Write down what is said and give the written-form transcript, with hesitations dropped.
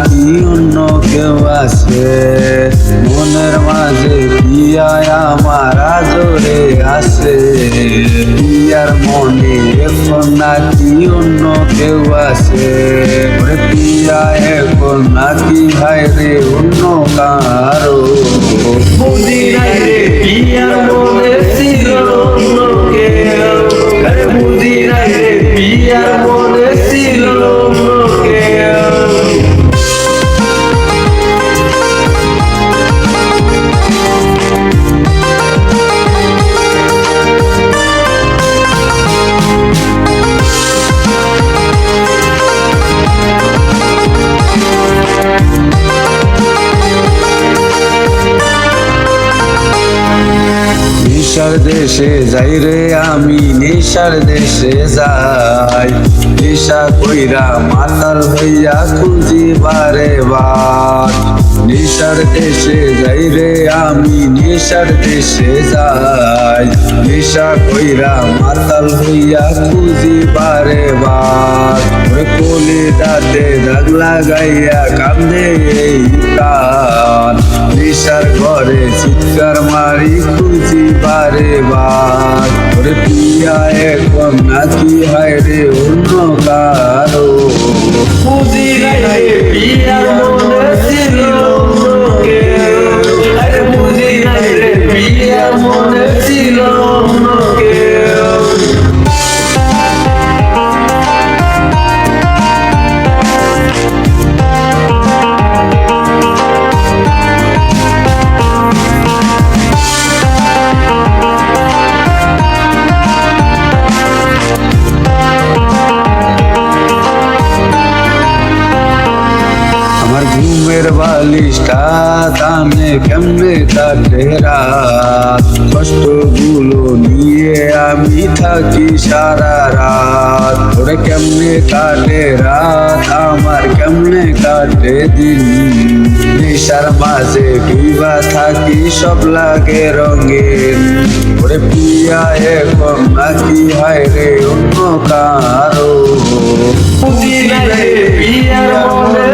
নাকি অন্য কেউ আছে? মনের মাঝে পিয়ায় আমার আজরে আছে। পিয়ার মনে এখন নাকি অন্য কেউ আছে? ওরে পিয়া এখন নাকি হায়রে অন্য কারো? বুঝি নাই রে পিয়ার মনে ছিল অন্য কেউ, আরে বুঝি নাই রে পিয়ার মনে ছিল অন্য কেউ। নেশার দেশে যাই রে আমি, নেশার দেশে যাই। নেশা কইরা মাতাল হইয়া খুঁজি বারে বার। নেশার দেশে যাই রে আমি, নেশার দেশে যাই। নেশা কইরা মাতাল হইয়া খুঁজি বারে বার। ওরে কলি দাঁতে দাগ লাগাইয়া কান্দে এই প্রাণ। নেশার ঘরে চিৎকার মারি খুঁজি বারে বার। ওরে পিয়া এখন নাকি হায়রে অন্য কারো? বুঝি নাই রে পিয়ার মনে ছিল অন্য কেউ, আরে বুঝি নাই রে পিয়ার মনে ছিল অন্য কেউ। আমার ঘুমের বালিশটা টানে কেমনে কাটে রাত। কষ্টগুলো নিয়ে আমি থাকি সারা রাত। ওরে কেমনে কাটে রাত আমার, কেমনে কাটে দিন। নেশার মাঝে ডুইবা থাকি সব লাগে রঙিন। ওরে পিয়া এখন নাকি হায়রে অন্য কারো? বুঝি নাই রে পিয়ার মনে